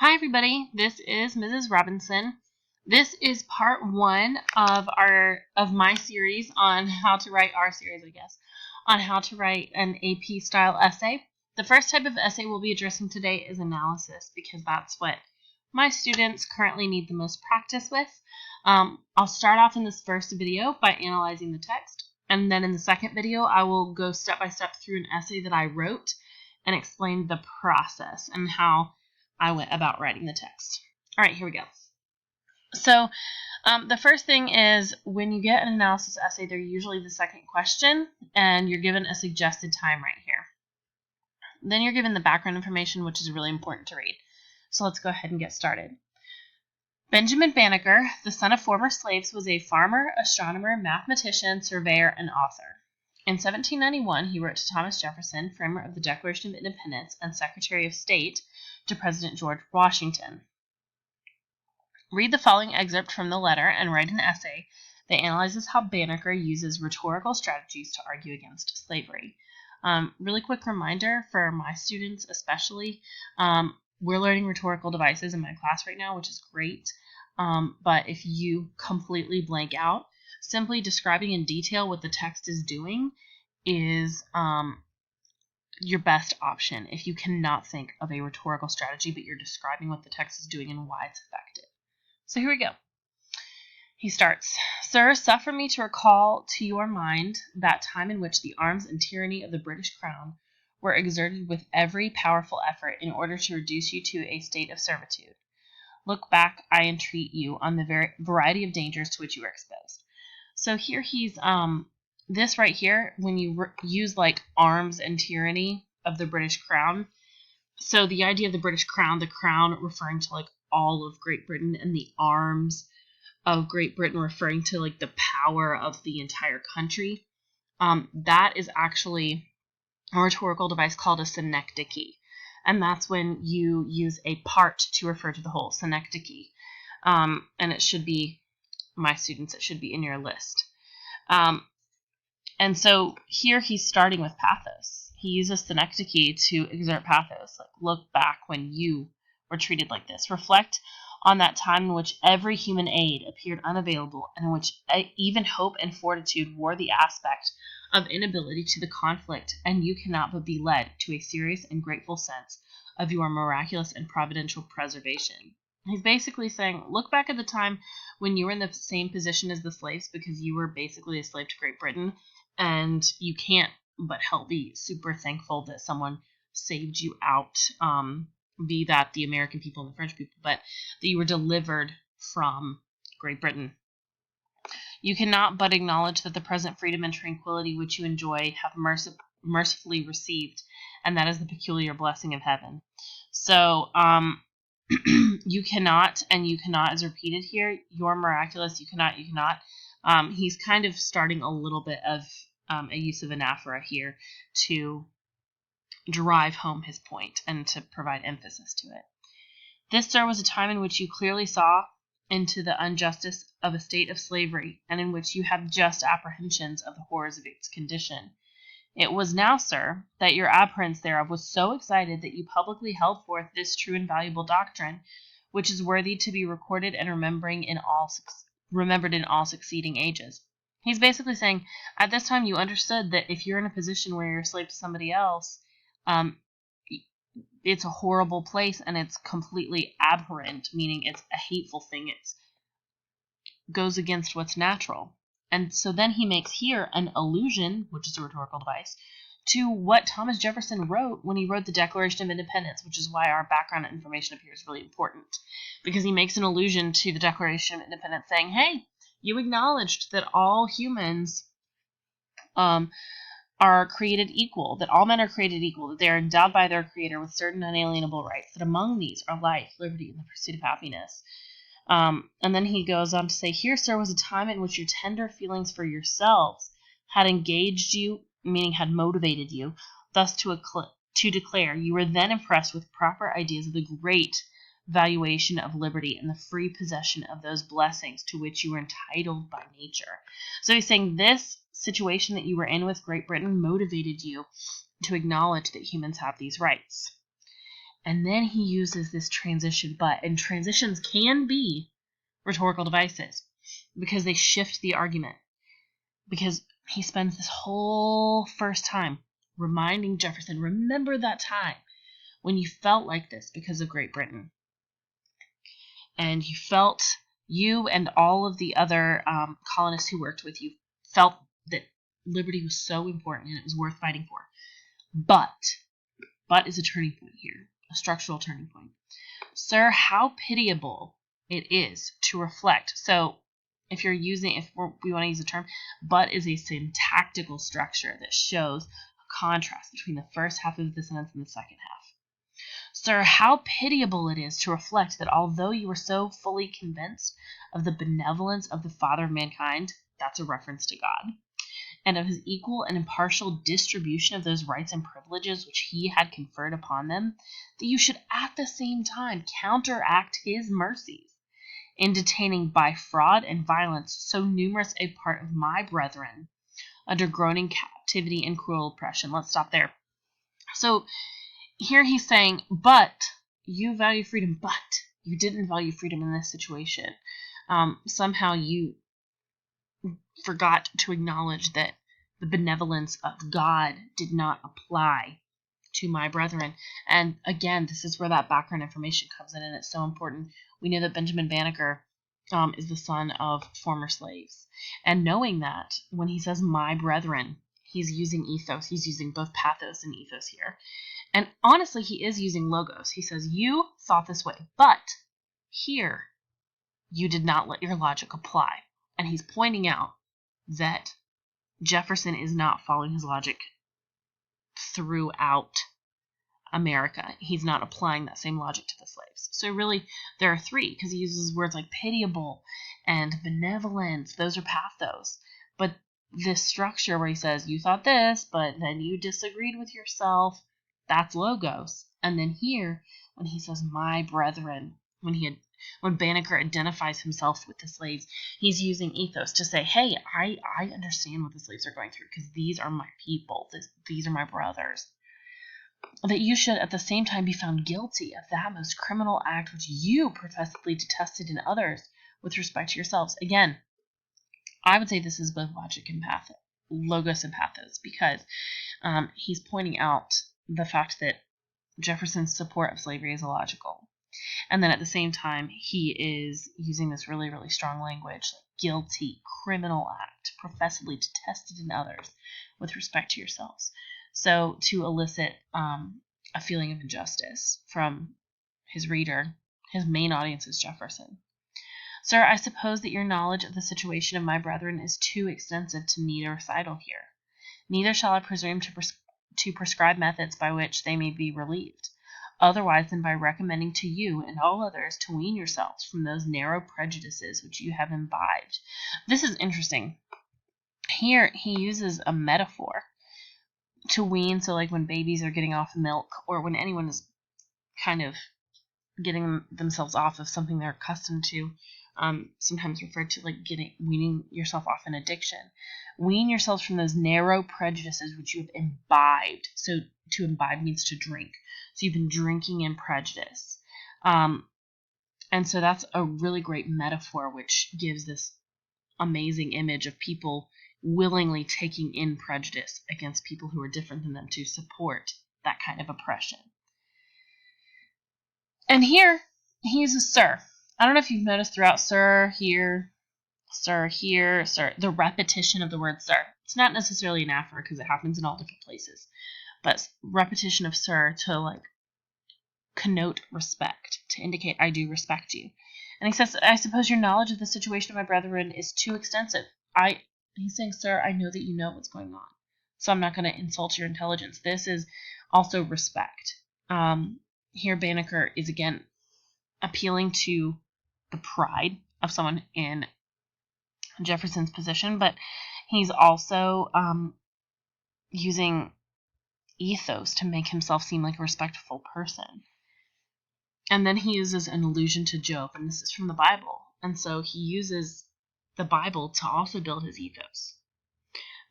Hi everybody, this is Mrs. Robinson. This is part one of my series on how to write on how to write an AP style essay. The first type of essay we'll be addressing today is analysis because that's what my students currently need the most practice with. I'll start off in this first video by analyzing the text, and then in the second video I will go step by step through an essay that I wrote and explain the process and how I went about writing the text. All right, here we go. So the first thing is when you get an analysis essay, they're usually the second question, and you're given a suggested time right here. Then you're given the background information, which is really important to read. So let's go ahead and get started. Benjamin Banneker, the son of former slaves, was a farmer, astronomer, mathematician, surveyor, and author. In 1791, he wrote to Thomas Jefferson, framer of the Declaration of Independence and Secretary of State to President George Washington. Read the following excerpt from the letter and write an essay that analyzes how Banneker uses rhetorical strategies to argue against slavery. Really quick reminder for my students especially, we're learning rhetorical devices in my class right now, which is great, but if you completely blank out, simply describing in detail what the text is doing is your best option if you cannot think of a rhetorical strategy, but you're describing what the text is doing and why it's effective. So here we go. He starts, "Sir, suffer me to recall to your mind that time in which the arms and tyranny of the British Crown were exerted with every powerful effort in order to reduce you to a state of servitude. Look back, I entreat you, on the variety of dangers to which you were exposed." So here he's, this right here, when you use like arms and tyranny of the British Crown, so the idea of the British Crown, the crown referring to like all of Great Britain, and the arms of Great Britain referring to like the power of the entire country, that is actually a rhetorical device called a synecdoche. And that's when you use a part to refer to the whole, synecdoche. And it should be, my students, it should be in your list. And so here he's starting with pathos. He uses synecdoche to exert pathos. Like, look back when you were treated like this. Reflect on that time in which every human aid appeared unavailable, and in which even hope and fortitude wore the aspect of inability to the conflict, and you cannot but be led to a serious and grateful sense of your miraculous and providential preservation. He's basically saying, look back at the time when you were in the same position as the slaves, because you were basically a slave to Great Britain, and you can't but help be super thankful that someone saved you out, be that the American people and the French people, but that you were delivered from Great Britain. You cannot but acknowledge that the present freedom and tranquility which you enjoy have mercifully received, and that is the peculiar blessing of heaven. So, you cannot, and you cannot is repeated here. You're miraculous, you cannot. He's kind of starting a little bit of a use of anaphora here to drive home his point and to provide emphasis to it. This, sir, was a time in which you clearly saw into the injustice of a state of slavery, and in which you have just apprehensions of the horrors of its condition. It was now, sir, that your abhorrence thereof was so excited that you publicly held forth this true and valuable doctrine, which is worthy to be recorded and remembered in all succeeding ages. He's basically saying, at this time you understood that if you're in a position where you're a slave to somebody else, it's a horrible place and it's completely abhorrent, meaning it's a hateful thing. It goes against what's natural. And so then he makes here an allusion, which is a rhetorical device, to what Thomas Jefferson wrote when he wrote the Declaration of Independence, which is why our background information up here is really important, because he makes an allusion to the Declaration of Independence saying, hey, you acknowledged that all humans are created equal, that all men are created equal, that they are endowed by their Creator with certain unalienable rights, that among these are life, liberty, and the pursuit of happiness. And then he goes on to say, here, sir, was a time in which your tender feelings for yourselves had engaged you, meaning had motivated you, thus to declare you were then impressed with proper ideas of the great valuation of liberty and the free possession of those blessings to which you were entitled by nature. So he's saying this situation that you were in with Great Britain motivated you to acknowledge that humans have these rights. And then he uses this transition but, and transitions can be rhetorical devices because they shift the argument. Because he spends this whole first time reminding Jefferson, remember that time when you felt like this because of Great Britain. And you and all of the other colonists who worked with you felt that liberty was so important and it was worth fighting for. But is a turning point here, a structural turning point. Sir, how pitiable it is to reflect. So if we want to use the term, but is a syntactical structure that shows a contrast between the first half of the sentence and the second half. Sir, how pitiable it is to reflect that although you were so fully convinced of the benevolence of the Father of mankind, that's a reference to God, and of his equal and impartial distribution of those rights and privileges which he had conferred upon them, that you should at the same time counteract his mercies in detaining by fraud and violence so numerous a part of my brethren under groaning captivity and cruel oppression. Let's stop there. So here he's saying, but you value freedom, but you didn't value freedom in this situation. Somehow you forgot to acknowledge that the benevolence of God did not apply to my brethren. And again, this is where that background information comes in, and it's so important. We know that Benjamin Banneker is the son of former slaves. And knowing that, when he says my brethren, he's using ethos. He's using both pathos and ethos here. And honestly, he is using logos. He says, you thought this way, but here you did not let your logic apply. And he's pointing out that Jefferson is not following his logic throughout America. He's not applying that same logic to the slaves. So really, there are three, because he uses words like pitiable and benevolence. Those are pathos. But this structure where he says, you thought this, but then you disagreed with yourself, that's logos. And then here, when he says, my brethren, when Banneker identifies himself with the slaves, he's using ethos to say, hey, I understand what the slaves are going through, because these are my people. These are my brothers. That you should at the same time be found guilty of that most criminal act which you professedly detested in others with respect to yourselves. Again, I would say this is both logic and pathos, logos and pathos, because he's pointing out the fact that Jefferson's support of slavery is illogical. And then at the same time, he is using this really, really strong language, like guilty, criminal act, professedly detested in others with respect to yourselves. So to elicit a feeling of injustice from his reader, his main audience is Jefferson. Sir, I suppose that your knowledge of the situation of my brethren is too extensive to need a recital here. Neither shall I presume to prescribe methods by which they may be relieved, otherwise than by recommending to you and all others to wean yourselves from those narrow prejudices which you have imbibed. This is interesting. Here he uses a metaphor to wean, so like when babies are getting off milk, or when anyone is kind of getting themselves off of something they're accustomed to, sometimes referred to like weaning yourself off an addiction. Wean yourselves from those narrow prejudices which you have imbibed. So to imbibe means to drink. So you've been drinking in prejudice. And so that's a really great metaphor, which gives this amazing image of people willingly taking in prejudice against people who are different than them to support that kind of oppression. And here, he uses sir. I don't know if you've noticed throughout sir, here, sir, the repetition of the word sir. It's not necessarily an aphorism because it happens in all different places, but repetition of sir to like connote respect, to indicate I do respect you. And he says, I suppose your knowledge of the situation of my brethren is too extensive. He's saying, sir, I know that you know what's going on, so I'm not going to insult your intelligence. This is also respect. Here Banneker is again appealing to the pride of someone in Jefferson's position, but he's also using ethos to make himself seem like a respectful person. And then he uses an allusion to Job, and this is from the Bible. And so he uses the Bible to also build his ethos.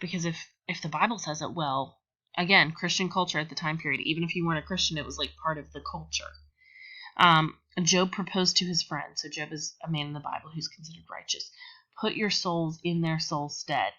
Because if the Bible says it, well, again, Christian culture at the time period. Even if you weren't a Christian, it was like part of the culture. Job proposed to his friend. So Job is a man in the Bible who's considered righteous. Put your souls in their soul's stead.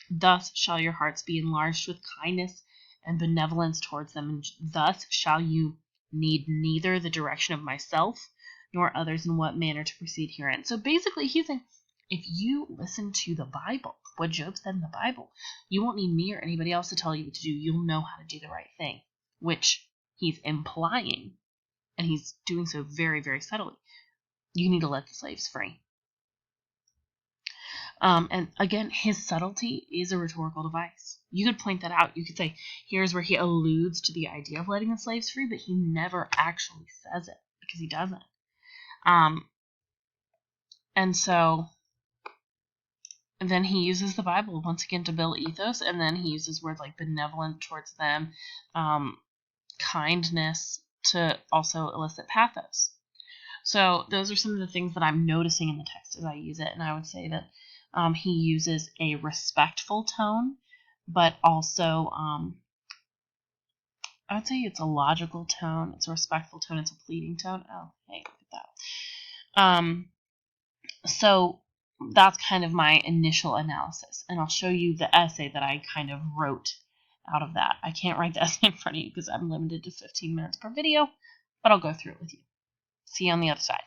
Thus shall your hearts be enlarged with kindness and benevolence towards them, and thus shall you need neither the direction of myself nor others in what manner to proceed herein. So basically he's saying, if you listen to the Bible, what Job said in the Bible, you won't need me or anybody else to tell you what to do. You'll know how to do the right thing, which he's implying, and he's doing so very, very subtly. You need to let the slaves free. And again, his subtlety is a rhetorical device. You could point that out. You could say, here's where he alludes to the idea of letting the slaves free, but he never actually says it, because he doesn't. And so then he uses the Bible once again to build ethos, and then he uses words like benevolent towards them, kindness to also elicit pathos. So those are some of the things that I'm noticing in the text as I use it, and I would say that he uses a respectful tone, but also I would say it's a logical tone, it's a respectful tone, it's a pleading tone. Oh, hey, look at that. So that's kind of my initial analysis, and I'll show you the essay that I kind of wrote out of that. I can't write the essay in front of you because I'm limited to 15 minutes per video, but I'll go through it with you. See you on the other side.